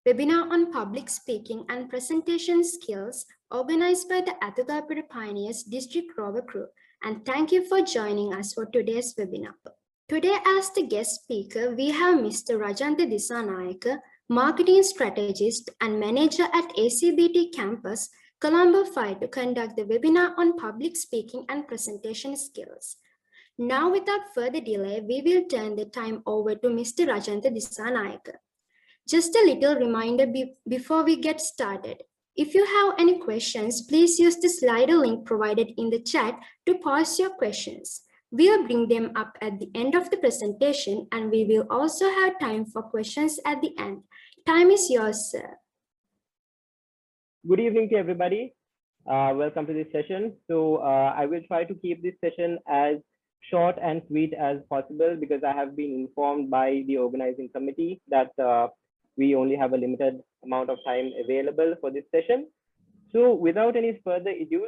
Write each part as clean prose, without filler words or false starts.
webinar on public speaking and presentation skills organized by the Ethugalpura Pioneers District Rover crew. And thank you for joining us for today's webinar. Today, as the guest speaker, we have Mr. Rajantha Dissanayake, Marketing Strategist and Manager at ACBT Campus, Colombo 5, to conduct the webinar on public speaking and presentation skills. Now, without further delay, we will turn the time over to Mr. Rajantha Dissanayake. Just a little reminder before we get started. If you have any questions, please use the slider link provided in the chat to pose your questions. We'll bring them up at the end of the presentation, and we will also have time for questions at the end. Time is yours, sir. Good evening to everybody. Welcome to this session. So I will try to keep this session as short and sweet as possible because I have been informed by the organizing committee that we only have a limited amount of time available for this session. So without any further ado,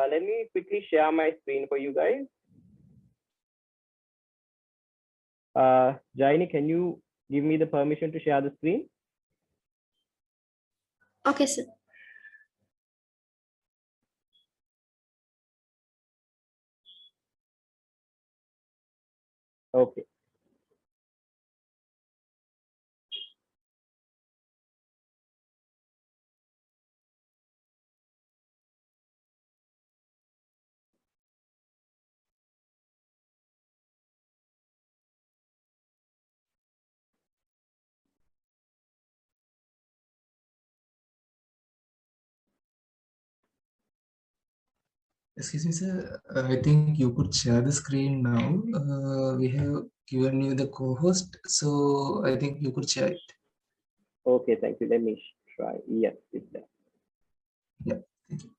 let me quickly share my screen for you guys. Jaini, can you give me the permission to share the screen? Okay, sir. Okay. Excuse me, sir. I think you could share the screen now. We have given you the co-host, so I think you could share it. Okay, thank you. Let me try. Yes, it's there. Yeah, thank you.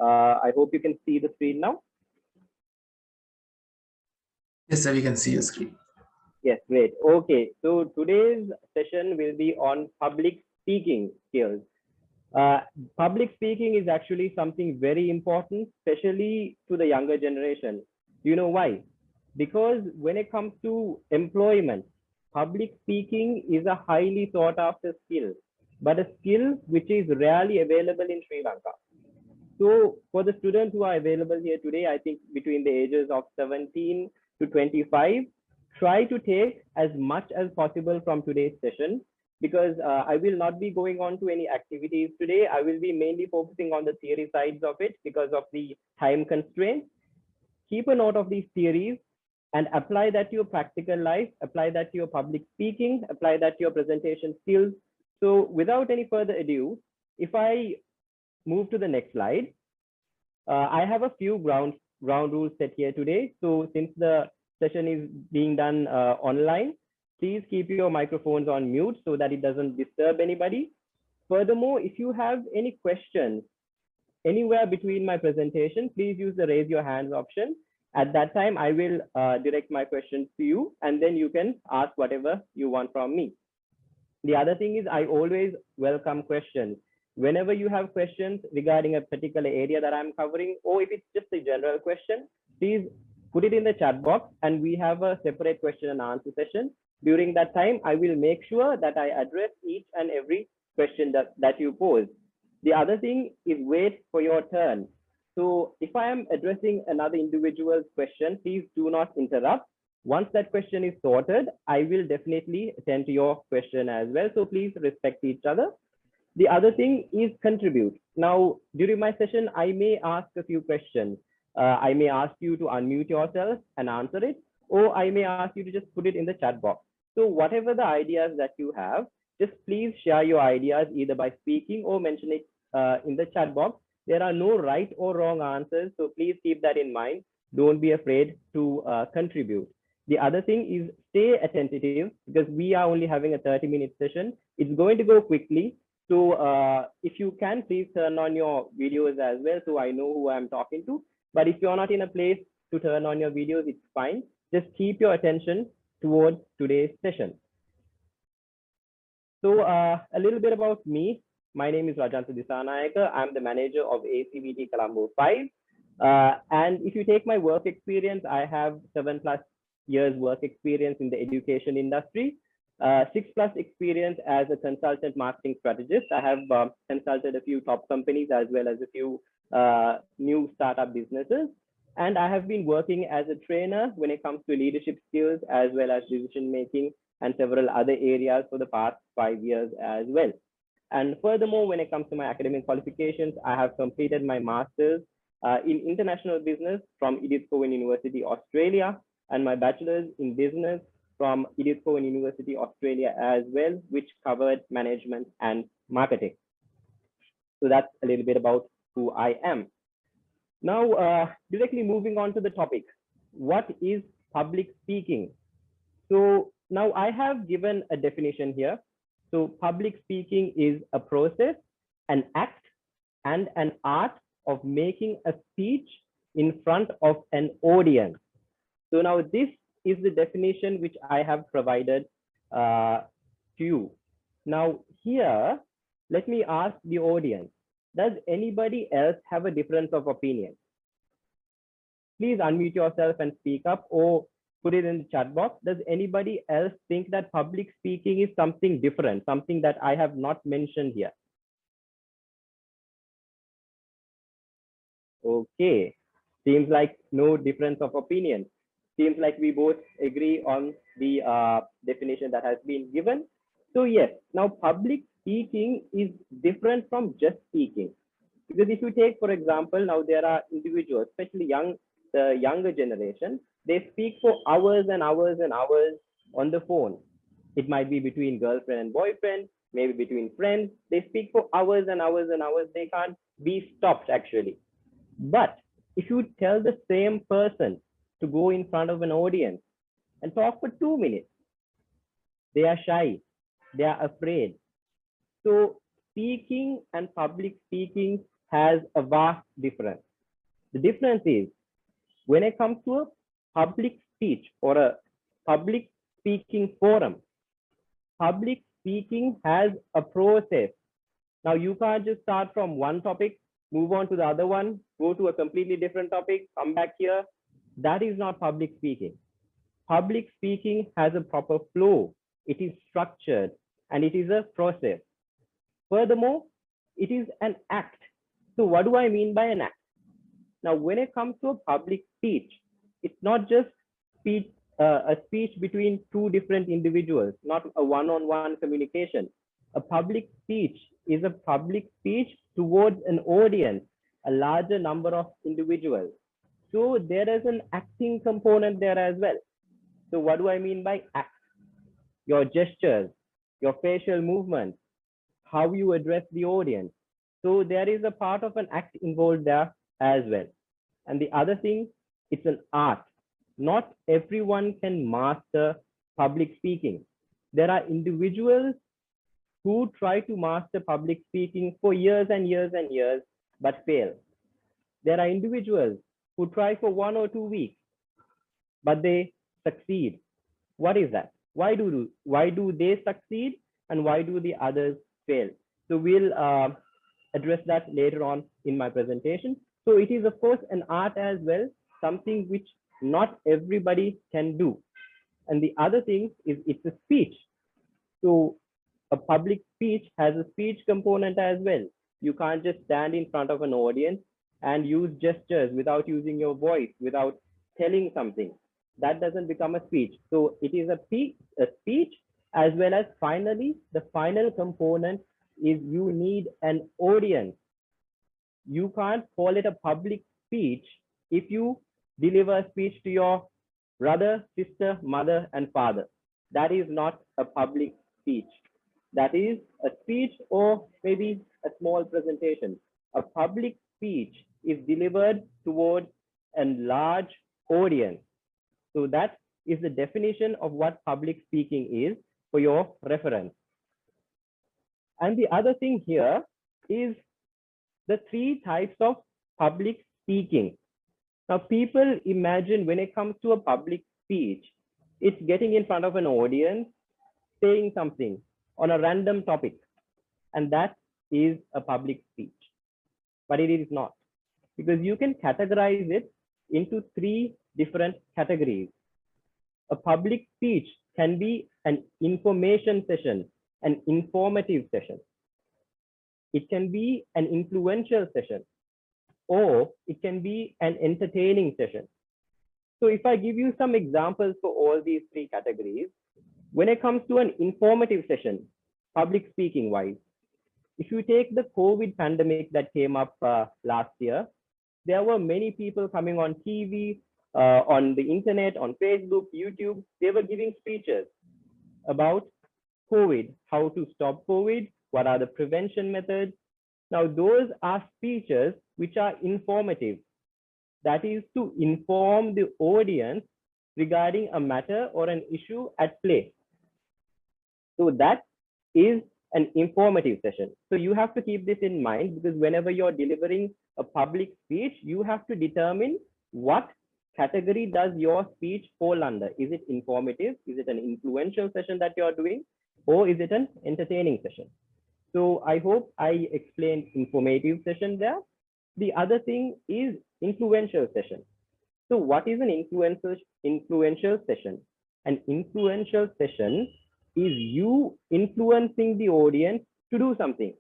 I hope you can see the screen now. Yes, sir, we can see your screen. Yes, great. Okay, so today's session will be on public speaking skills. Public speaking is actually something very important, especially to the younger generation. Do you know why? Because when it comes to employment, public speaking is a highly sought after skill, but a skill which is rarely available in Sri Lanka. So for the students who are available here today, I think between the ages of 17 to 25, try to take as much as possible from today's session, because I will not be going on to any activities today. I will be mainly focusing on the theory sides of it because of the time constraints. Keep a note of these theories and apply that to your practical life, apply that to your public speaking, apply that to your presentation skills. So without any further ado, if I move to the next slide, I have a few ground rules set here today. So since the session is being done online, please keep your microphones on mute so that it doesn't disturb anybody. Furthermore, if you have any questions anywhere between my presentation, please use the raise your hands option. At that time, I will direct my questions to you, and then you can ask whatever you want from me. The other thing is I always welcome questions. Whenever you have questions regarding a particular area that I'm covering, or if it's just a general question, please put it in the chat box and we have a separate question and answer session. During that time, I will make sure that I address each and every question that you pose. The other thing is wait for your turn. So if I am addressing another individual's question, please do not interrupt. Once that question is sorted, I will definitely attend to your question as well. So please respect each other. The other thing is contribute. Now, during my session, I may ask a few questions. I may ask you to unmute yourself and answer it, or I may ask you to just put it in the chat box. So whatever the ideas that you have, just please share your ideas either by speaking or mention it in the chat box. There are no right or wrong answers, so please keep that in mind. Don't be afraid to contribute. The other thing is stay attentive because we are only having a 30-minute session. It's going to go quickly. So if you can, please turn on your videos as well so I know who I'm talking to. But if you're not in a place to turn on your videos, it's fine. Just keep your attention towards today's session. So a little bit about me. My name is Rajantha Dissanayake. I'm the manager of ACBT Colombo 5. And if you take my work experience, I have 7+ years work experience in the education industry. 6+ experience as a consultant marketing strategist. I have consulted a few top companies as well as a few new startup businesses. And I have been working as a trainer when it comes to leadership skills as well as decision making and several other areas for the past 5 years as well. And furthermore, when it comes to my academic qualifications, I have completed my master's in international business from Ethugalpura University, Australia, and my bachelor's in business from Ethugalpura University, Australia as well, which covered management and marketing. So that's a little bit about who I am. Now, directly moving on to the topic, what is public speaking? So now I have given a definition here. So public speaking is a process, an act, and an art of making a speech in front of an audience. So now this is the definition which I have provided to you. Now here, let me ask the audience, does anybody else have a difference of opinion? Please unmute yourself and speak up, or put it in the chat box. Does anybody else think that public speaking is something different, something that I have not mentioned here? Okay, seems like no difference of opinion. Seems like we both agree on the definition that has been given. So yes, now public speaking is different from just speaking. Because if you take, for example, now there are individuals, especially the younger generation, they speak for hours and hours and hours on the phone. It might be between girlfriend and boyfriend, maybe between friends. They speak for hours and hours and hours. They can't be stopped actually. But if you tell the same person to go in front of an audience and talk for 2 minutes, they are shy, they are afraid. So speaking and public speaking has a vast difference. The difference is when it comes to a public speech or a public speaking forum, public speaking has a process. Now you can't just start from one topic, move on to the other one, go to a completely different topic, come back here. That is not public speaking. Public speaking has a proper flow. It is structured and it is a process. Furthermore, it is an act. So what do I mean by an act? Now, when it comes to a public speech, it's not just a speech between two different individuals, not a one-on-one communication. A public speech is a public speech towards an audience, a larger number of individuals. So there is an acting component there as well. So what do I mean by act? Your gestures, your facial movements, how you address the audience. So there is a part of an act involved there as well. And the other thing, it's an art. Not everyone can master public speaking. There are individuals who try to master public speaking for years and years and years, but fail. There are individuals who try for 1 or 2 weeks, but they succeed. What is that? Why do they succeed and why do the others fail? So we'll address that later on in my presentation. So it is of course an art as well, something which not everybody can do. And the other thing is it's a speech. So a public speech has a speech component as well. You can't just stand in front of an audience and use gestures without using your voice, without telling something. That doesn't become a speech. So it is a speech, as well as finally, the final component is you need an audience. You can't call it a public speech if you deliver a speech to your brother, sister, mother, and father. That is not a public speech. That is a speech or maybe a small presentation. A public speech is delivered towards a large audience. So that is the definition of what public speaking is for your reference. And the other thing here is the 3 types of public speaking. Now, people imagine when it comes to a public speech, it's getting in front of an audience, saying something on a random topic, and that is a public speech. But it is not, because you can categorize it into 3 different categories. A public speech can be an information session, an informative session. It can be an influential session, or it can be an entertaining session. So if I give you some examples for all these three categories, when it comes to an informative session, public speaking wise, if you take the COVID pandemic that came up last year, there were many people coming on TV, on the internet, on Facebook, YouTube. They were giving speeches about COVID, how to stop COVID, what are the prevention methods. Now, those are speeches which are informative. That is to inform the audience regarding a matter or an issue at play. So that is an informative session. So you have to keep this in mind, because whenever you're delivering a public speech, you have to determine what category does your speech fall under. Is it informative? Is it an influential session that you're doing? Or is it an entertaining session? So I hope I explained informative session there. The other thing is influential session. So what is an influential session? An influential session is you influencing the audience to do something.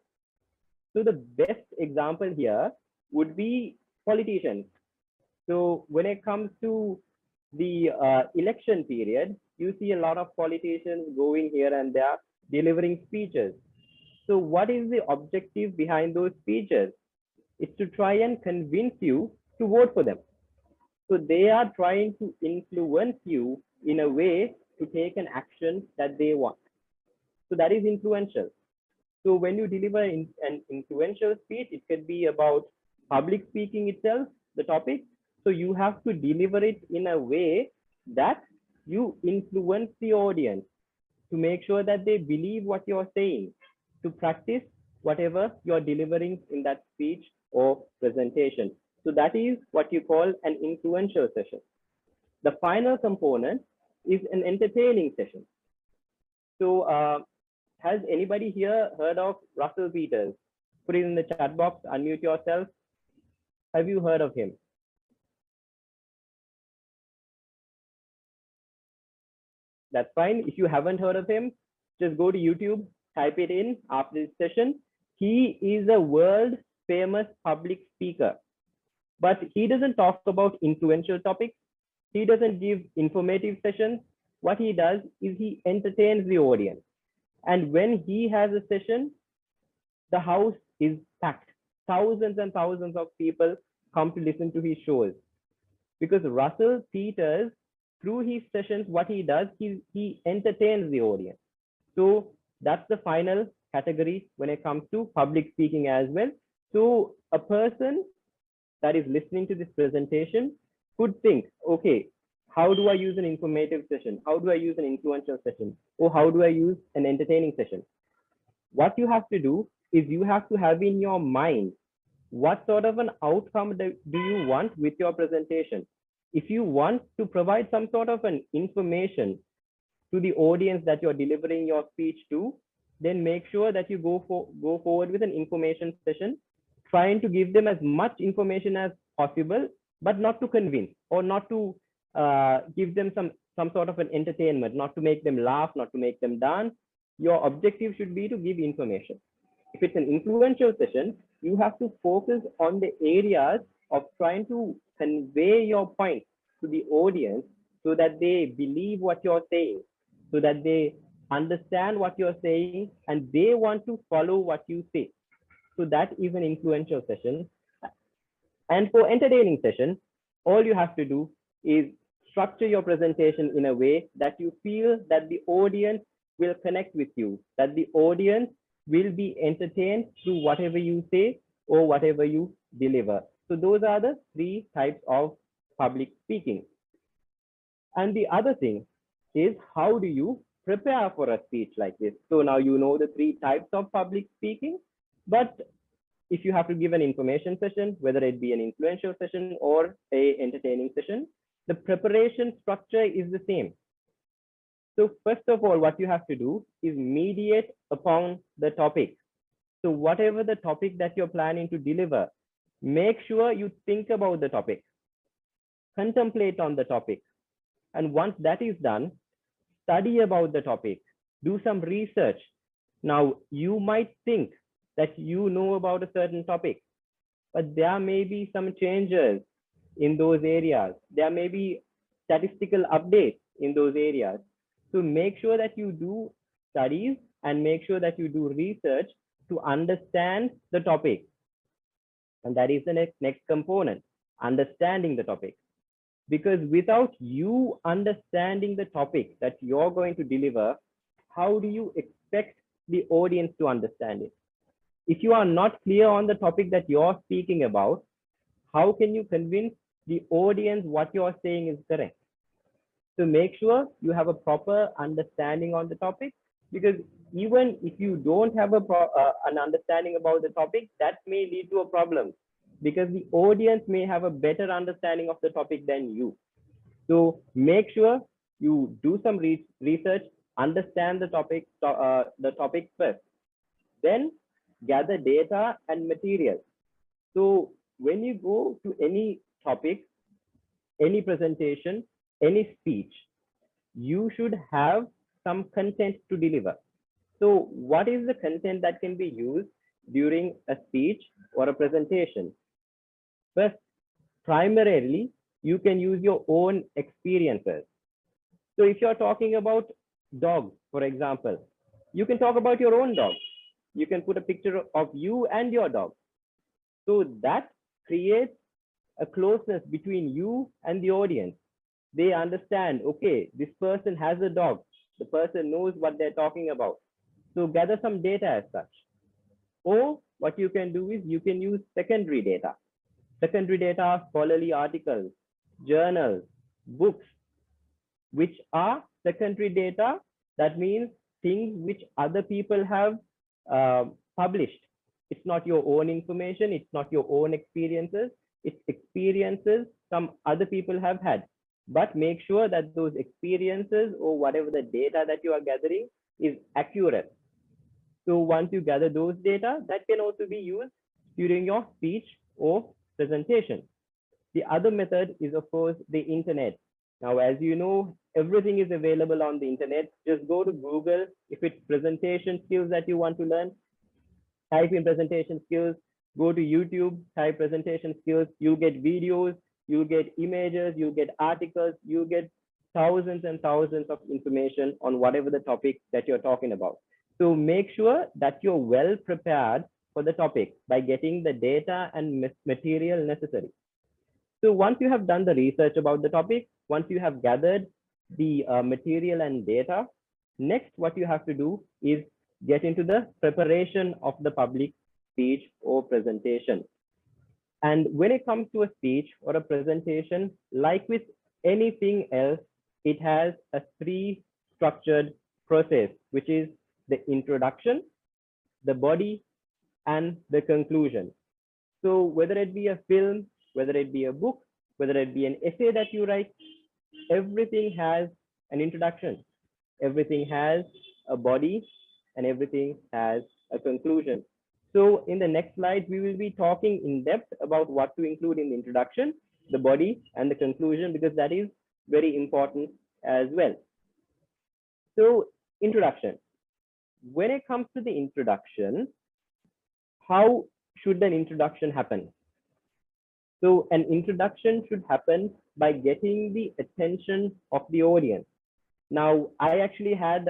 So the best example here would be politicians. So when it comes to the election period, you see a lot of politicians going here and there delivering speeches. So what is the objective behind those speeches? It's to try and convince you to vote for them. So they are trying to influence you in a way to take an action that they want. So that is influential. So when you deliver an influential speech, it could be about public speaking itself, the topic. So you have to deliver it in a way that you influence the audience to make sure that they believe what you're saying, to practice whatever you're delivering in that speech or presentation. So that is what you call an influential session. The final component is an entertaining session. So has anybody here heard of Russell Peters? Put it in the chat box, unmute yourself. Have you heard of him? That's fine. If you haven't heard of him, just go to YouTube, type it in after this session. He is a world famous public speaker, but he doesn't talk about influential topics. He doesn't give informative sessions. What he does is he entertains the audience. And when he has a session, the house is packed. Thousands and thousands of people come to listen to his shows. Because Russell Peters, through his sessions, what he does, he entertains the audience. So that's the final category when it comes to public speaking as well. So a person that is listening to this presentation could think, okay, how do I use an informative session? How do I use an influential session? Or how do I use an entertaining session? What you have to do is you have to have in your mind, what sort of an outcome do you want with your presentation? If you want to provide some sort of an information to the audience that you're delivering your speech to, then make sure that you go forward with an information session, trying to give them as much information as possible, but not to convince or not to give them some sort of an entertainment, not to make them laugh, not to make them dance. Your objective should be to give information. If it's an influential session, you have to focus on the areas of trying to convey your point to the audience so that they believe what you're saying, so that they understand what you're saying and they want to follow what you say. So that is an influential session. And for entertaining session, all you have to do is structure your presentation in a way that you feel that the audience will connect with you, that the audience will be entertained through whatever you say or whatever you deliver. So those are the three types of public speaking. And the other thing is, how do you prepare for a speech like this? So now you know the three types of public speaking, but if you have to give an information session, whether it be an influential session or a entertaining session, the preparation structure is the same. So first of all, what you have to do is mediate upon the topic. So whatever the topic that you're planning to deliver, make sure you think about the topic, contemplate on the topic. And once that is done, study about the topic, do some research. Now, you might think that you know about a certain topic, but there may be some changes in those areas. There may be statistical updates in those areas. So make sure that you do studies and make sure that you do research to understand the topic. And that is the next component, understanding the topic. Because without you understanding the topic that you're going to deliver, how do you expect the audience to understand it? If you are not clear on the topic that you're speaking about, how can you convince the audience what you're saying is correct? So make sure you have a proper understanding on the topic, because even if you don't have an understanding about the topic, that may lead to a problem, because the audience may have a better understanding of the topic than you. So make sure you do some research, understand the topic first, then gather data and material. So when you go to any topic, any presentation, any speech, you should have some content to deliver. So what is the content that can be used during a speech or a presentation? First, primarily, you can use your own experiences. So if you're talking about dogs, for example, you can talk about your own dog. You can put a picture of you and your dog. So that creates a closeness between you and the audience. They understand, okay, this person has a dog. The person knows what they're talking about. So gather some data as such. Or what you can do is you can use secondary data. Secondary data are scholarly articles, journals, books, which are secondary data. That means things which other people have published. It's not your own information. It's not your own experiences. It's experiences some other people have had. But make sure that those experiences or whatever the data that you are gathering is accurate. So once you gather those data, that can also be used during your speech or presentation. The other method is, of course, the internet. Now, as you know, everything is available on the internet. Just go to Google. If it's presentation skills that you want to learn, type in presentation skills. Go to YouTube, type presentation skills. You get videos, you get images, you get articles, you get thousands and thousands of information on whatever the topic that you're talking about. So make sure that you're well prepared for the topic by getting the data and material necessary. So once you have done the research about the topic, once you have gathered the material and data, next what you have to do is get into the preparation of the public speech or presentation. And when it comes to a speech or a presentation, like with anything else, it has a three-structured process, which is the introduction, the body, and the conclusion. So whether it be a film, whether it be a book, whether it be an essay that you write, everything has an introduction, everything has a body, and everything has a conclusion. So in the next slide, we will be talking in depth about what to include in the introduction, the body, and the conclusion, because that is very important as well. So introduction. When it comes to the introduction, how should an introduction happen? So an introduction should happen by getting the attention of the audience. Now, I actually had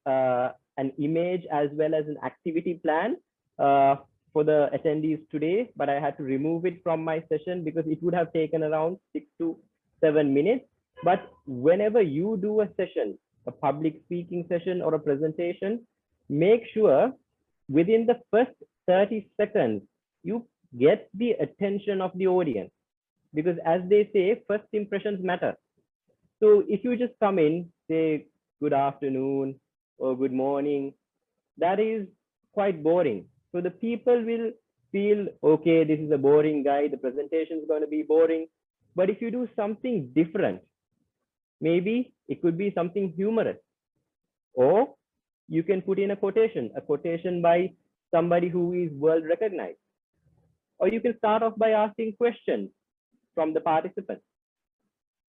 an image as well as an activity plan for the attendees today, but I had to remove it from my session because it would have taken around 6 to 7 minutes. But whenever you do a session, a public speaking session or a presentation, make sure within the first 30 seconds, you get the attention of the audience, because as they say, first impressions matter. So if you just come in, say good afternoon or good morning, that is quite boring. So the people will feel, okay, this is a boring guy, the presentation is going to be boring. But if you do something different, maybe it could be something humorous, or you can put in a quotation by somebody who is world recognized. Or you can start off by asking questions from the participants.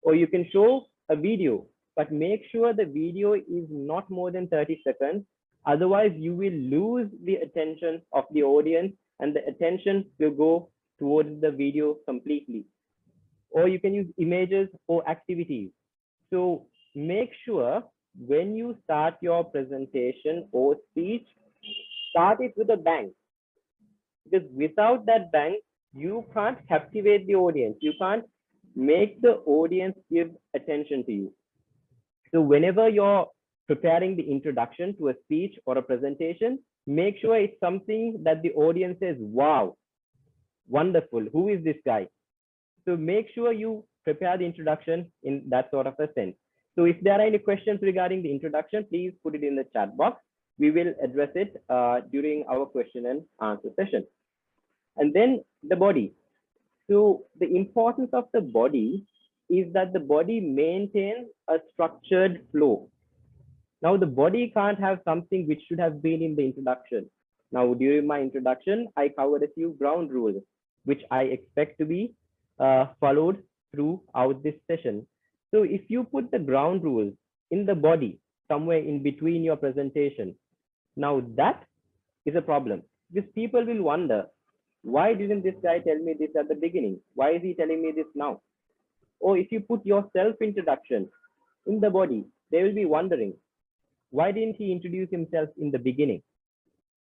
Or you can show a video but make sure the video is not more than 30 seconds. Otherwise, you will lose the attention of the audience and the attention will go towards the video completely. Or you can use images or activities. So make sure when you start your presentation or speech, start it with a bang. Because without that bang, you can't captivate the audience. You can't make the audience give attention to you. So whenever you're preparing the introduction to a speech or a presentation, make sure it's something that the audience says, wow, wonderful, who is this guy? So make sure you prepare the introduction in that sort of a sense. So if there are any questions regarding the introduction, please put it in the chat box. We will address it during our question and answer session. And then the body. So the importance of the body is that the body maintains a structured flow. Now the body can't have something which should have been in the introduction. Now during my introduction, I covered a few ground rules, which I expect to be followed throughout this session. So if you put the ground rules in the body, somewhere in between your presentation, now that is a problem because people will wonder, why didn't this guy tell me this at the beginning? Why is he telling me this now? Or if you put your self-introduction in the body, they will be wondering, why didn't he introduce himself in the beginning?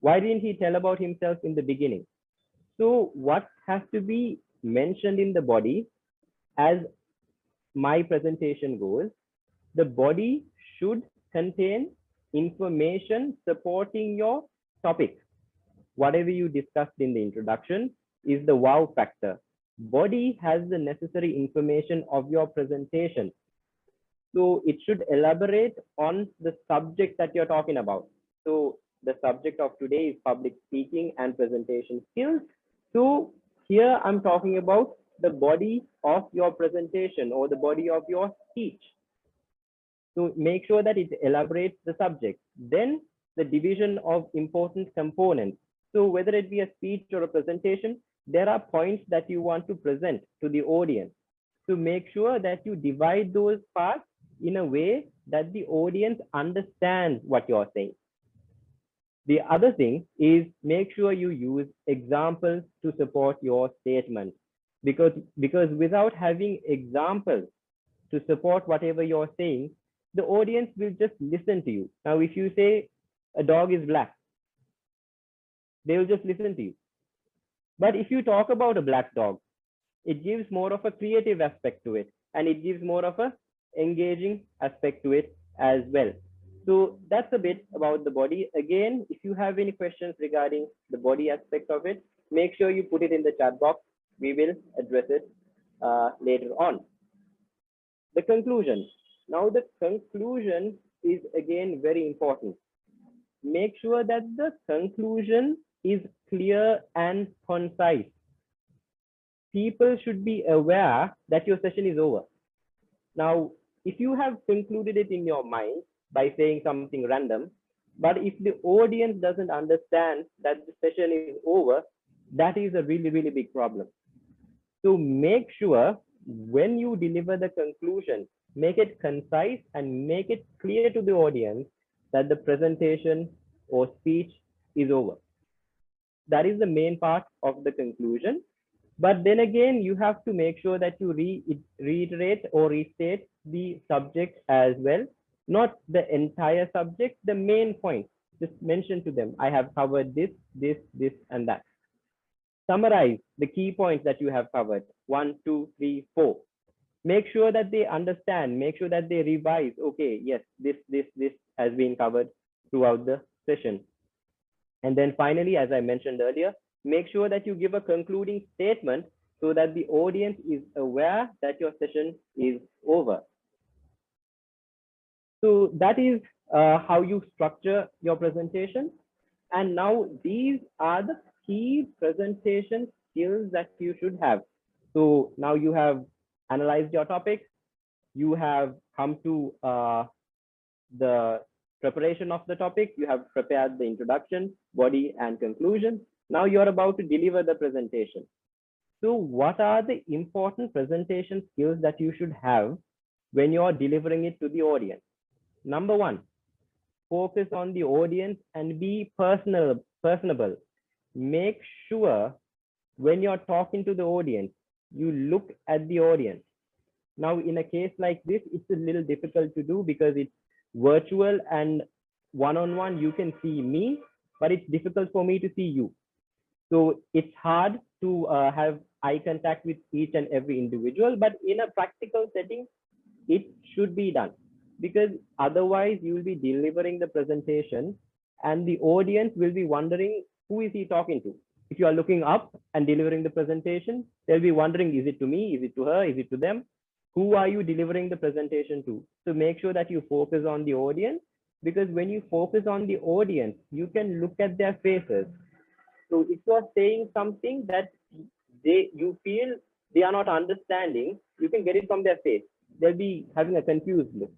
Why didn't he tell about himself in the beginning? So what has to be mentioned in the body, as my presentation goes, the body should contain information supporting your topic. Whatever you discussed in the introduction is the wow factor. Body has the necessary information of your presentation. So it should elaborate on the subject that you're talking about. So the subject of today is public speaking and presentation skills. So here I'm talking about the body of your presentation or the body of your speech. So make sure that it elaborates the subject. Then the division of important components. So whether it be a speech or a presentation, there are points that you want to present to the audience. So make sure that you divide those parts in a way that the audience understands what you're saying. The other thing is make sure you use examples to support your statement, because without having examples to support whatever you're saying, the audience will just listen to you. Now, if you say a dog is black, they will just listen to you. But if you talk about a black dog, it gives more of a creative aspect to it, and it gives more of a engaging aspect to it as well. So that's a bit about the body. Again, if you have any questions regarding the body aspect of it, make sure you put it in the chat box. We will address it later on. The conclusion. Now the conclusion is again very important. Make sure that the conclusion is clear and concise. People should be aware that your session is over. Now, if you have concluded it in your mind by saying something random, but if the audience doesn't understand that the session is over, that is a really, really big problem. So make sure when you deliver the conclusion, make it concise and make it clear to the audience that the presentation or speech is over. That is the main part of the conclusion. But then again, you have to make sure that you reiterate or restate the subject as well, not the entire subject, the main point. Just mention to them, I have covered this, this, this, and that. Summarize the key points that you have covered, 1, 2, 3, 4. Make sure that they understand, make sure that they revise, okay, yes, this has been covered throughout the session. And then finally, as I mentioned earlier, make sure that you give a concluding statement so that the audience is aware that your session is over. So that is how you structure your presentation. And now these are the key presentation skills that you should have. So now you have analyzed your topic, you have come to the preparation of the topic, you have prepared the introduction, body, and conclusion. Now you're about to deliver the presentation. So what are the important presentation skills that you should have when you're delivering it to the audience. Number one, focus on the audience and be personable. Make sure when you're talking to the audience, you look at the audience. Now, in a case like this, it's a little difficult to do because it's virtual and one-on-one, you can see me, but it's difficult for me to see you. So it's hard to have eye contact with each and every individual, but in a practical setting, it should be done, because otherwise you will be delivering the presentation and the audience will be wondering, who is he talking to? If you are looking up and delivering the presentation, they'll be wondering, is it to me? Is it to her? Is it to them? Who are you delivering the presentation to? So make sure that you focus on the audience, because when you focus on the audience, you can look at their faces. So if you are saying something that you feel they are not understanding, you can get it from their face. They'll be having a confused look.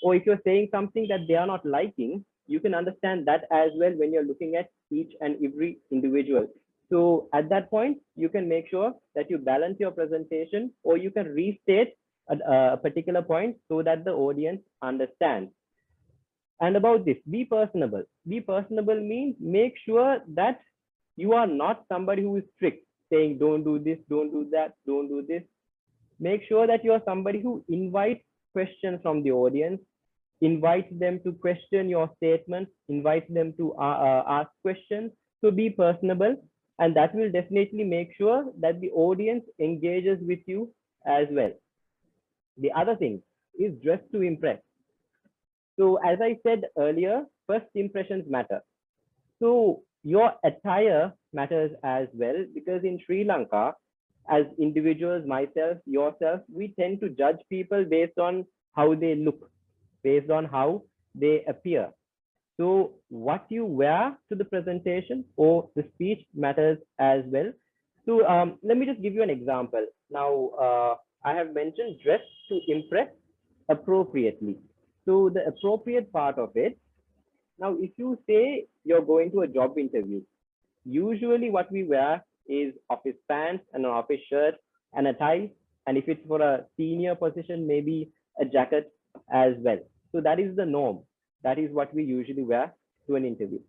Or if you're saying something that they are not liking, you can understand that as well when you're looking at each and every individual. So at that point, you can make sure that you balance your presentation, or you can restate a particular point so that the audience understands. And about this, be personable. Be personable means make sure that you are not somebody who is strict, saying don't do this, don't do that, don't do this. Make sure that you are somebody who invites questions from the audience, invites them to question your statements, invites them to ask questions. So be personable, and that will definitely make sure that the audience engages with you as well. The other thing is dress to impress. So as I said earlier, first impressions matter. So your attire matters as well, because in Sri Lanka, as individuals, myself, yourself, we tend to judge people based on how they look, based on how they appear. So what you wear to the presentation or the speech matters as well. So let me just give you an example. Now, I have mentioned dress to impress appropriately. So the appropriate part of it, now if you say you're going to a job interview, usually what we wear is office pants and an office shirt and a tie. And if it's for a senior position, maybe a jacket as well. So that is the norm. That is what we usually wear to an interview.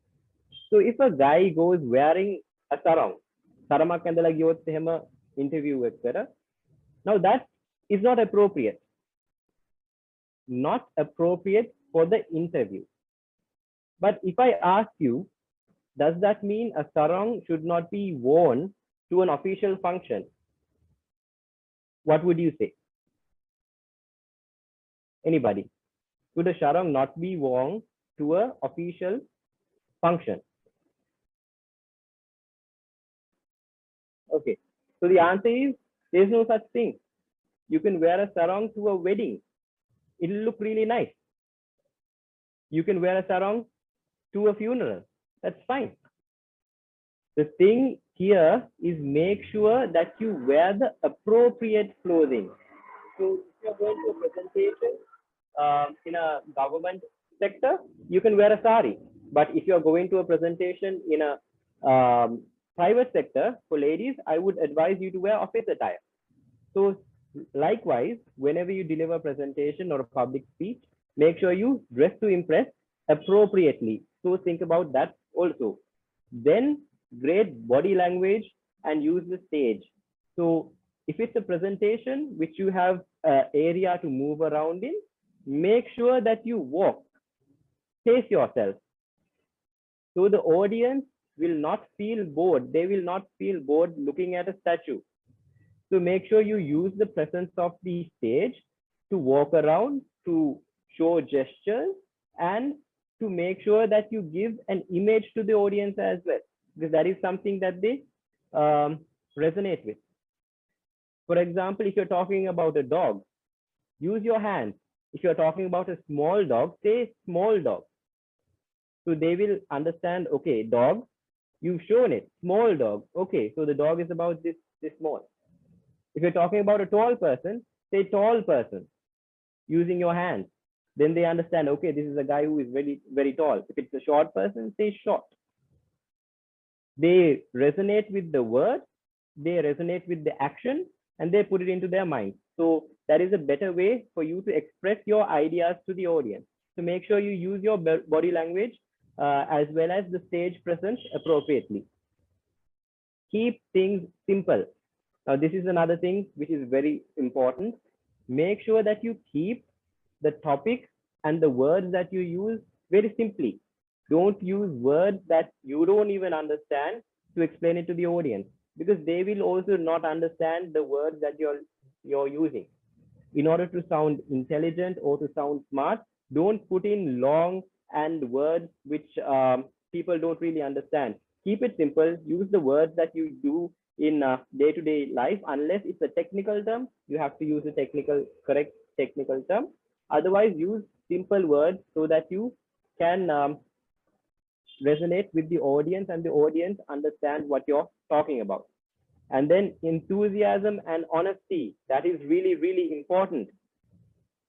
So if a guy goes wearing a sarong, saramak andala giyot ehema interview ekara, now that is not appropriate. Not appropriate for the interview. But if I ask you, does that mean a sarong should not be worn to an official function? What would you say? Anybody? Should a sarong not be worn to an official function? Okay, so the answer is there's no such thing. You can wear a sarong to a wedding. It'll look really nice. You can wear a sarong to a funeral. That's fine. The thing here is make sure that you wear the appropriate clothing. So if you're going to a presentation in a government sector, you can wear a sari. But if you're going to a presentation in a private sector for ladies, I would advise you to wear office attire. So likewise, whenever you deliver a presentation or a public speech, make sure you dress to impress appropriately. So think about that also. Then great body language and use the stage. So if it's a presentation which you have an area to move around in, make sure that you walk, pace yourself. So the audience will not feel bored. They will not feel bored looking at a statue. So make sure you use the presence of the stage to walk around, to show gestures, and to make sure that you give an image to the audience as well, because that is something that they resonate with. For example, if you're talking about a dog, use your hands. If you're talking about a small dog, say small dog. So they will understand, okay, dog, you've shown it, small dog. Okay, so the dog is about this small. If you're talking about a tall person, say tall person, using your hands. Then they understand, okay, this is a guy who is very, very tall. If it's a short person, say short. They resonate with the word, they resonate with the action, and they put it into their mind. So that is a better way for you to express your ideas to the audience. So make sure you use your body language as well as the stage presence appropriately. Keep things simple. Now, this is another thing which is very important. Make sure that you keep the topic and the words that you use very simply. Don't use words that you don't even understand to explain it to the audience, because they will also not understand the words that you're using. In order to sound intelligent or to sound smart, don't put in long and words which people don't really understand. Keep it simple. Use the words that you do in day-to-day life. Unless it's a technical term, you have to use a correct technical term. Otherwise, use simple words so that you can resonate with the audience and the audience understand what you're talking about. And then enthusiasm and honesty, that is really, really important.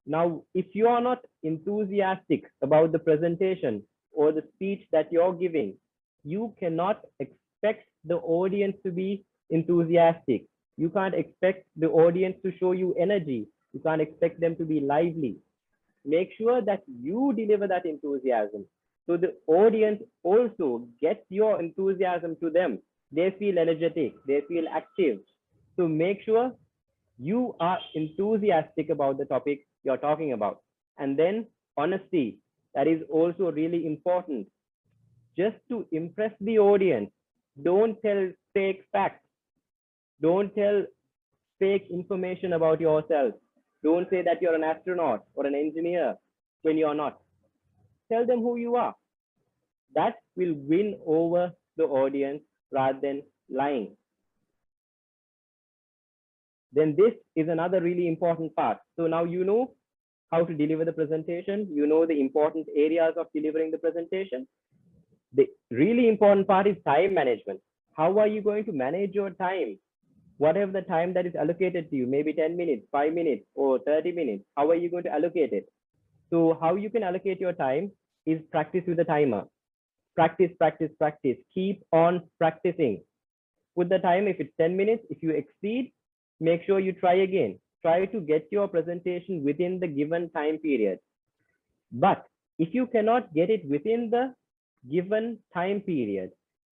Now, if you are not enthusiastic about the presentation or the speech that you're giving, you cannot expect the audience to be enthusiastic. You can't expect the audience to show you energy. You can't expect them to be lively. Make sure that you deliver that enthusiasm, so the audience also gets your enthusiasm to them. They feel energetic, they feel active. So make sure you are enthusiastic about the topic you're talking about. And then honesty, that is also really important. Just to impress the audience, don't tell fake facts. Don't tell fake information about yourself. Don't say that you're an astronaut or an engineer when you're not. Tell them who you are. That will win over the audience rather than lying. Then this is another really important part. So now you know how to deliver the presentation. You know the important areas of delivering the presentation. The really important part is time management. How are you going to manage your time? Whatever the time that is allocated to you, maybe 10 minutes, 5 minutes, or 30 minutes, how are you going to allocate it? So how you can allocate your time is practice with the timer. Practice, practice, practice. Keep on practicing. Put the time, if it's 10 minutes, if you exceed, make sure you try again. Try to get your presentation within the given time period. But if you cannot get it within the given time period,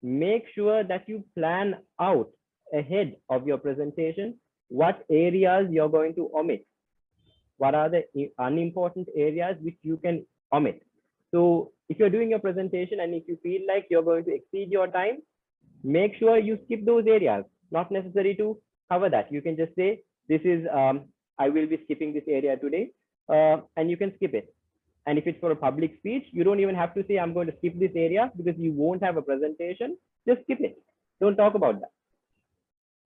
make sure that you plan out ahead of your presentation what areas you're going to omit. What are the unimportant areas which you can omit? So if you're doing your presentation and if you feel like you're going to exceed your time, make sure you skip those areas. Not necessary to cover that. You can just say, this is, I will be skipping this area today, and you can skip it. And if it's for a public speech, you don't even have to say, I'm going to skip this area, because you won't have a presentation. Just skip it. Don't talk about that.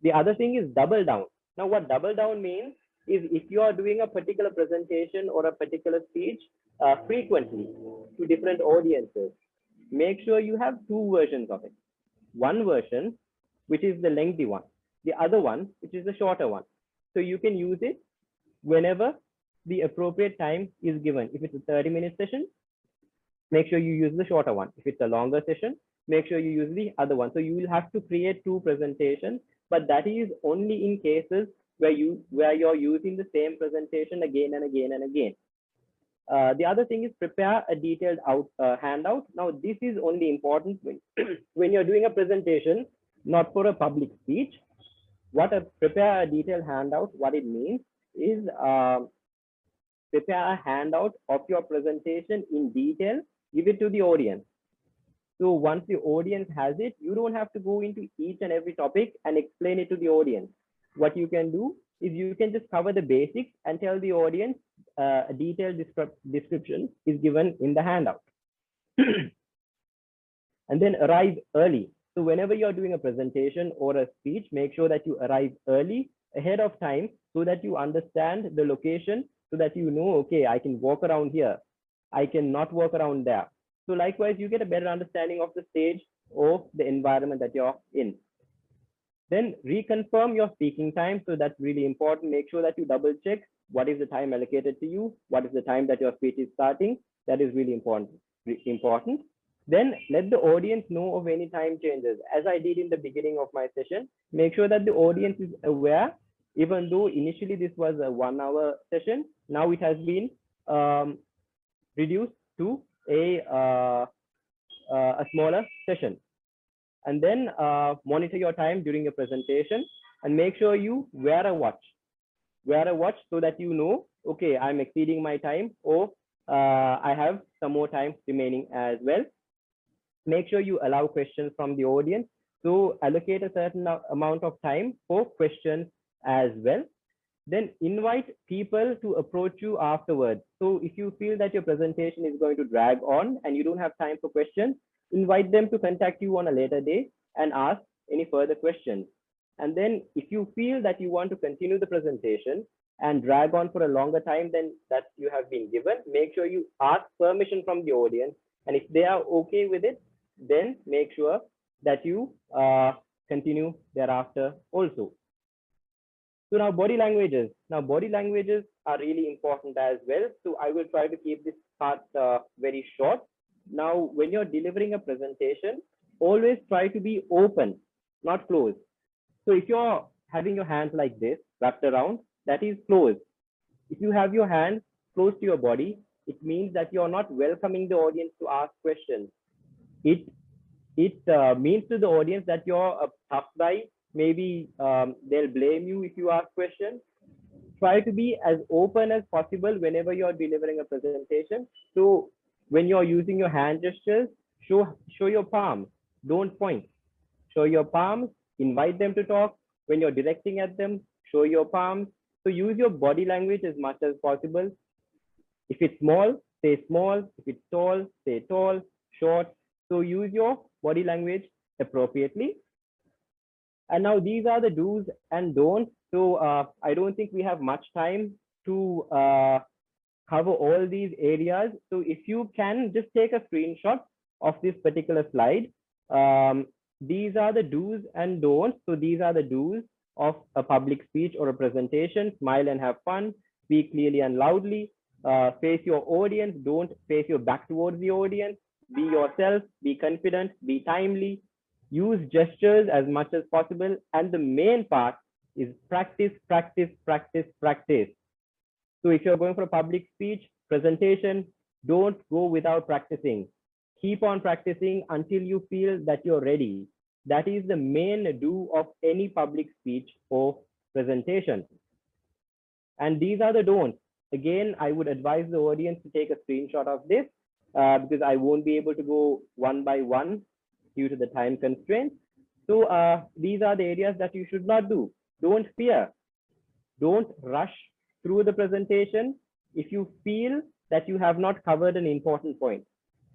The other thing is double down. Now, what double down means is, if you are doing a particular presentation or a particular speech frequently to different audiences, make sure you have two versions of it. One version, which is the lengthy one. The other one, which is the shorter one. So you can use it whenever the appropriate time is given. If it's a 30-minute session, make sure you use the shorter one. If it's a longer session, make sure you use the other one. So you will have to create two presentations, but that is only in cases where you're using the same presentation again and again and again. The other thing is prepare a detailed handout. Now, this is only important when you're doing a presentation, not for a public speech. Prepare a detailed handout, what it means is prepare a handout of your presentation in detail, give it to the audience. So once the audience has it, you don't have to go into each and every topic and explain it to the audience. What you can do is you can just cover the basics and tell the audience a detailed description is given in the handout. And then arrive early. So whenever you're doing a presentation or a speech, make sure that you arrive early, ahead of time, so that you understand the location, so that you know, okay, I can walk around here, I cannot walk around there. So likewise, you get a better understanding of the stage or the environment that you're in. Then reconfirm your speaking time. So that's really important. Make sure that you double check what is the time allocated to you, what is the time that your speech is starting. That is really important. Then let the audience know of any time changes. As I did in the beginning of my session, make sure that the audience is aware Even though initially this was a 1 hour session, now it has been reduced to a smaller session. And then monitor your time during your presentation and make sure you wear a watch. Wear a watch so that you know, okay, I'm exceeding my time, or I have some more time remaining as well. Make sure you allow questions from the audience. So allocate a certain amount of time for questions as well. Then invite people to approach you afterwards. So if you feel that your presentation is going to drag on and you don't have time for questions, invite them to contact you on a later day and ask any further questions. And then if you feel that you want to continue the presentation and drag on for a longer time than that you have been given, make sure you ask permission from the audience. And if they are okay with it, then make sure that you continue thereafter also. So now body languages. Now body languages are really important as well. So I will try to keep this part very short. Now, when you're delivering a presentation, always try to be open, not closed. So if you're having your hands like this, wrapped around, that is closed. If you have your hands close to your body, it means that you're not welcoming the audience to ask questions. It means to the audience that you're a tough guy. Maybe they'll blame you if you ask questions. Try to be as open as possible whenever you're delivering a presentation. So when you're using your hand gestures, show your palms. Don't point. Show your palms. Invite them to talk. When you're directing at them, show your palms. So use your body language as much as possible. If it's small, say small. If it's tall, say tall, short. So use your body language appropriately. And now these are the do's and don'ts. So I don't think we have much time to cover all these areas. So if you can just take a screenshot of this particular slide. These are the do's and don'ts. So these are the do's of a public speech or a presentation. Smile and have fun. Speak clearly and loudly. Face your audience. Don't face your back towards the audience. Be yourself. Be confident. Be timely. Use gestures as much as possible. And the main part is practice, practice, practice, practice. So if you're going for a public speech presentation, don't go without practicing. Keep on practicing until you feel that you're ready. That is the main do of any public speech or presentation. And these are the don'ts. Again, I would advise the audience to take a screenshot of this because I won't be able to go one by one due to the time constraints. So these are the areas that you should not do. Don't fear. Don't rush through the presentation if you feel that you have not covered an important point.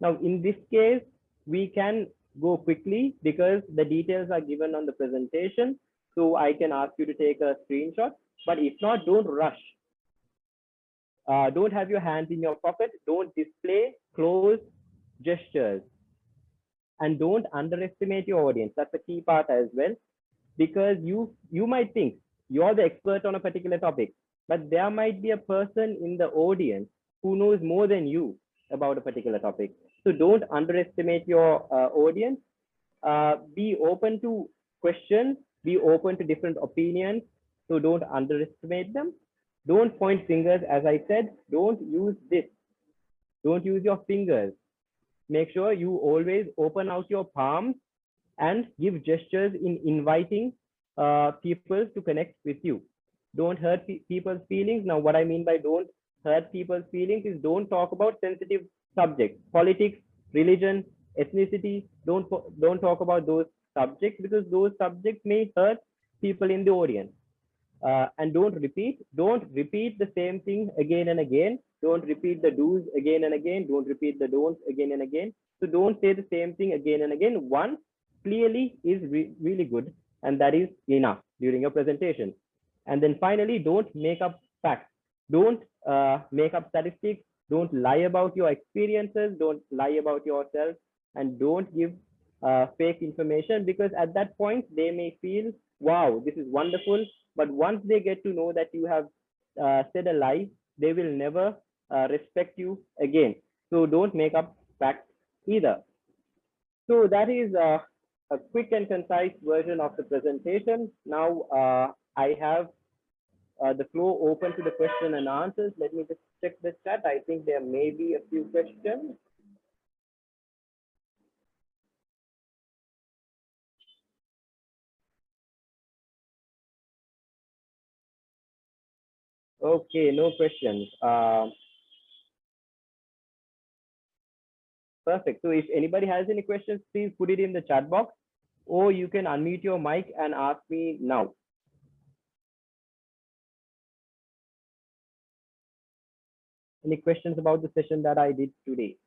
Now, in this case, we can go quickly because the details are given on the presentation. So I can ask you to take a screenshot, but if not, don't rush. Don't have your hands in your pocket. Don't display closed gestures. And don't underestimate your audience. That's a key part as well, because you might think you're the expert on a particular topic, but there might be a person in the audience who knows more than you about a particular topic. So don't underestimate your audience. Be open to questions. Be open to different opinions. So don't underestimate them. Don't point fingers. As I said, don't use this. Don't use your fingers. Make sure you always open out your palms and give gestures in inviting people to connect with you. Don't hurt people's feelings. Now, what I mean by don't hurt people's feelings is don't talk about sensitive subjects, politics, religion, ethnicity. Don't talk about those subjects because those subjects may hurt people in the audience. And don't repeat the same thing again and again. Don't repeat the do's again and again. Don't repeat the don'ts again and again. So don't say the same thing again and again. One clearly is really good, and that is enough during your presentation. And then finally, don't make up facts. Don't make up statistics. Don't lie about your experiences. Don't lie about yourself, and don't give fake information, because at that point they may feel, wow, this is wonderful. But once they get to know that you have said a lie, they will never respect you again. So don't make up facts either. So that is a quick and concise version of the presentation. Now I have the floor open to the question and answers. Let me just check the chat. I think there may be a few questions. Okay, no questions. Perfect. So if anybody has any questions, please put it in the chat box, or you can unmute your mic and ask me now. Any questions about the session that I did today?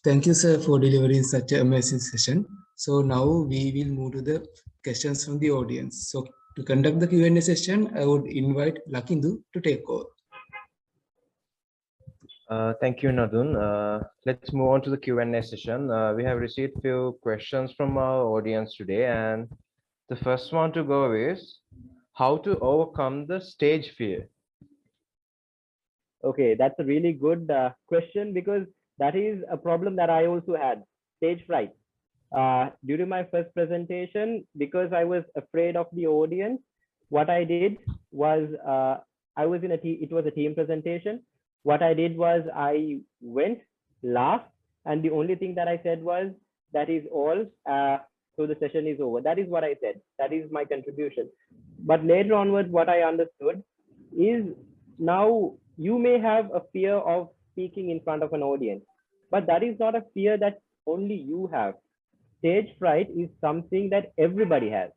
Thank you, sir, for delivering such an amazing session. So now we will move to the questions from the audience. So to conduct the Q&A session, I would invite Lakindu to take over. Thank you, Nadun. Let's move on to the Q&A session. We have received few questions from our audience today, and the first one to go is how to overcome the stage fear. Okay, that's a really good question, because that is a problem that I also had, stage fright. During my first presentation, because I was afraid of the audience, what I did was it was a team presentation. What I did was I went, laughed, and the only thing that I said was, that is all, so the session is over. That is what I said. That is my contribution. But later onwards, what I understood is, now you may have a fear of speaking in front of an audience, but that is not a fear that only you have. Stage fright is something that everybody has.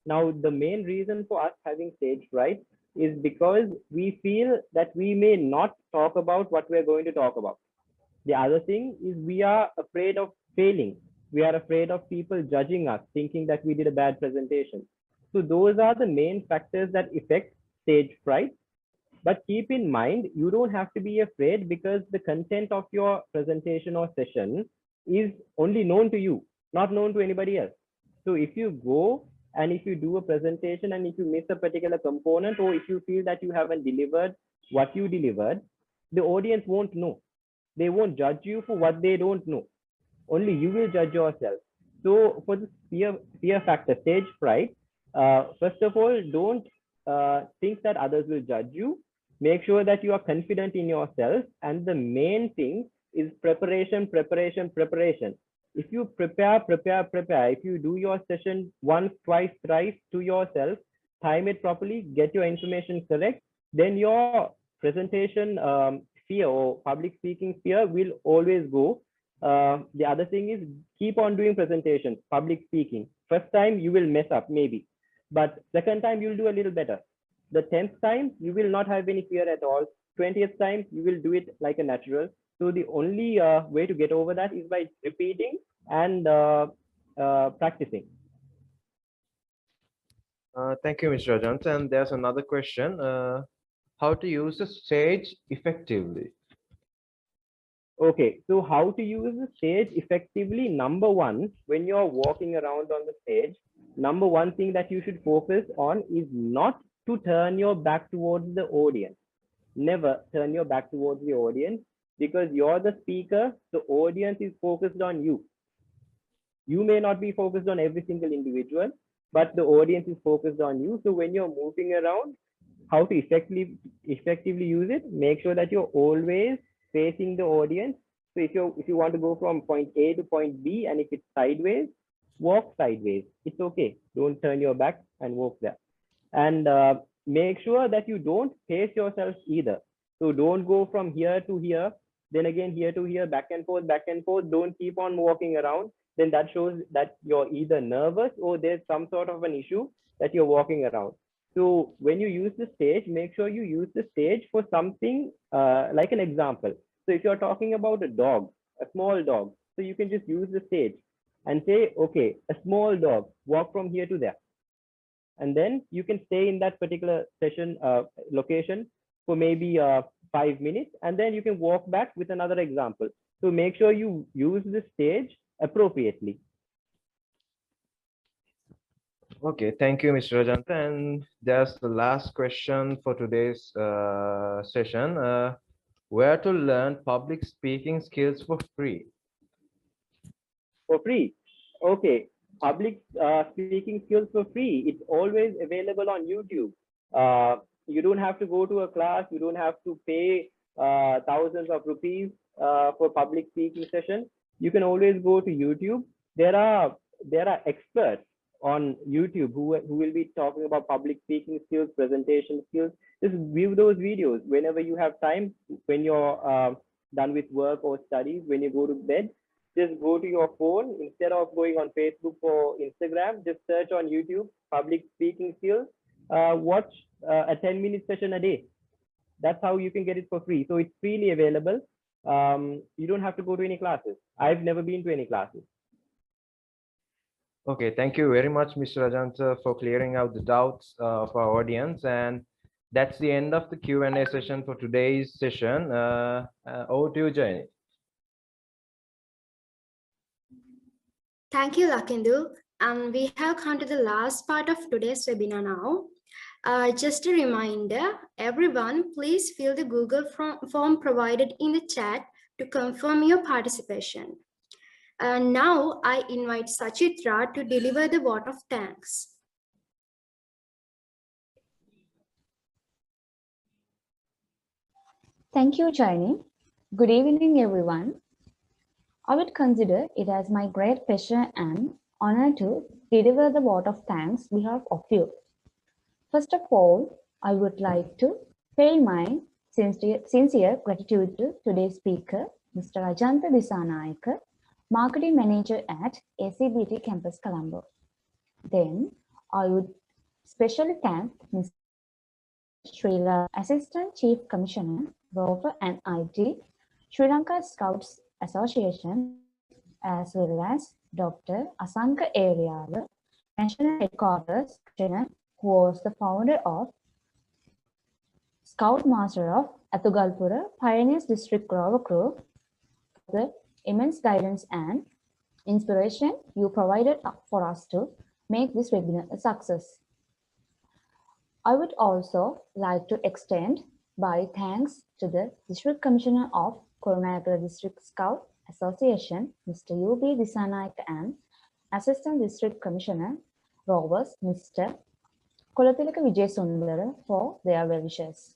Now, the main reason for us having stage fright is because we feel that we may not talk about what we're going to talk about. The other thing is, we are afraid of failing. We are afraid of people judging us, thinking that we did a bad presentation. So those are the main factors that affect stage fright. But keep in mind, you don't have to be afraid, because the content of your presentation or session is only known to you, not known to anybody else. So if you go and if you do a presentation and if you miss a particular component, or if you feel that you haven't delivered what you delivered, the audience won't know. They won't judge you for what they don't know. Only you will judge yourself. So for the fear factor, stage fright, first of all, don't think that others will judge you. Make sure that you are confident in yourself. And the main thing is preparation, preparation, preparation. If you prepare, if you do your session once, twice, thrice to yourself, time it properly, get your information correct, then your presentation fear or public speaking fear will always go. The other thing is, keep on doing presentations, public speaking. First time you will mess up maybe, but second time you'll do a little better. The 10th time you will not have any fear at all. 20th time you will do it like a natural. So the only way to get over that is by repeating and practicing. Thank you, Mr. Rajantha. And there's another question. How to use the stage effectively? Okay, so how to use the stage effectively? Number one, when you're walking around on the stage, number one thing that you should focus on is not to turn your back towards the audience. Never turn your back towards the audience, because you're the speaker. The audience is focused on you. You may not be focused on every single individual, but the audience is focused on you. So when you're moving around, how to effectively use it, make sure that you're always facing the audience. So if you want to go from point A to point B, and if it's sideways, walk sideways. It's okay. Don't turn your back and walk there. And make sure that you don't pace yourself either. So don't go from here to here, then again here to here, back and forth, back and forth. Don't keep on walking around. Then that shows that you're either nervous or there's some sort of an issue that you're walking around. So when you use the stage, make sure you use the stage for something like an example. So if you're talking about a dog, a small dog, so you can just use the stage and say, okay, a small dog, walk from here to there. And then you can stay in that particular session location for maybe 5 minutes, and then you can walk back with another example. So make sure you use the stage appropriately. Okay, thank you, Mr. Rajantha. And there's the last question for today's session. Where to learn public speaking skills for free? For free? Okay. public speaking skills for free. It's always available on YouTube. You don't have to go to a class. You don't have to pay thousands of rupees for public speaking session. You can always go to YouTube. There are experts on YouTube who will be talking about public speaking skills, presentation skills. Just view those videos whenever you have time, when you're done with work or studies, when you go to bed. Just go to your phone instead of going on Facebook or Instagram. Just search on YouTube public speaking skills. Watch a 10-minute session a day. That's how you can get it for free. So it's freely available. You don't have to go to any classes. I've never been to any classes. Okay, thank you very much, Mr. Rajantha, for clearing out the doubts of our audience. And that's the end of the Q&A session for today's session. Over to you, Jayani. Thank you, Lakindu. And we have come to the last part of today's webinar now. Just a reminder, everyone, please fill the Google form provided in the chat to confirm your participation. Now I invite Sachitra to deliver the vote of thanks. Thank you, Jaini. Good evening, everyone. I would consider it as my great pleasure and honor to deliver the vote of thanks on behalf of you. First of all, I would like to pay my sincere gratitude to today's speaker, Mr. Rajantha Dissanayake, Marketing Manager at ACBT Campus, Colombo. Then I would specially thank Mr. Srila, Assistant Chief Commissioner, Rover and IT, Sri Lanka Scouts Association, as well as Dr. Asanka Ariala, National Headquarters Commissioner, who was the founder of Scout Master of Ethugalpura, Pioneers District Rover Crew, for the immense guidance and inspiration you provided for us to make this webinar a success. I would also like to extend my thanks to the District Commissioner of Kurunegala District Scout Association, Mr. U.B. Dissanayake, and Assistant District Commissioner, Rovers, Mr. Kolathilaka Vijayasundara, for their well wishes.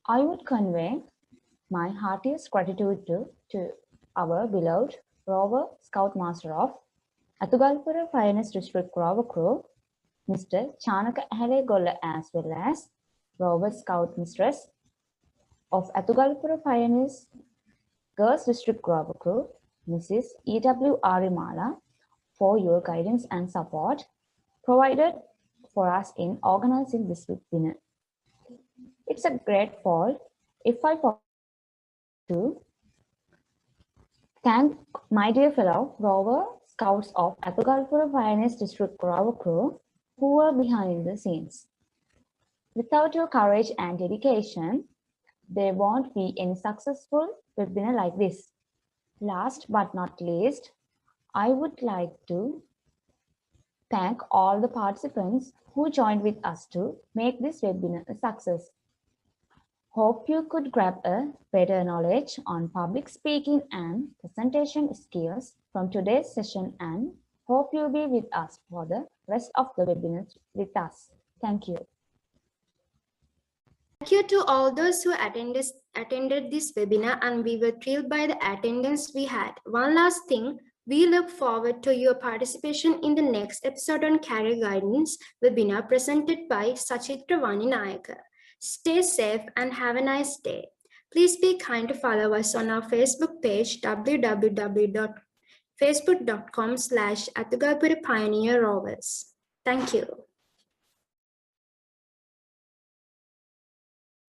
I would convey my heartiest gratitude to our beloved Rover Scout Master of Ethugalpura Pioneers District Rover Crew, Mr. Chanaka Golla, as well as Rover Scout Mistress of Ethugalpura Pioneers Girls District Rover Crew, Mrs. E.W. Arimala, for your guidance and support provided for us in organizing this webinar. It's a great fault if I forget to thank my dear fellow Rover Scouts of Ethugalpura Pioneers District Rover Crew who were behind the scenes. Without your courage and dedication, there won't be any successful webinar like this. Last but not least, I would like to thank all the participants who joined with us to make this webinar a success. Hope you could grab a better knowledge on public speaking and presentation skills from today's session, and hope you'll be with us for the rest of the webinar with us. Thank you. Thank you to all those who attended this webinar, and we were thrilled by the attendance we had. One last thing, we look forward to your participation in the next episode on Career Guidance webinar presented by Sachitra Vaninayake. Stay safe and have a nice day. Please be kind to follow us on our Facebook page, www.facebook.com/Ethugalpura Pioneer Rovers. Thank you.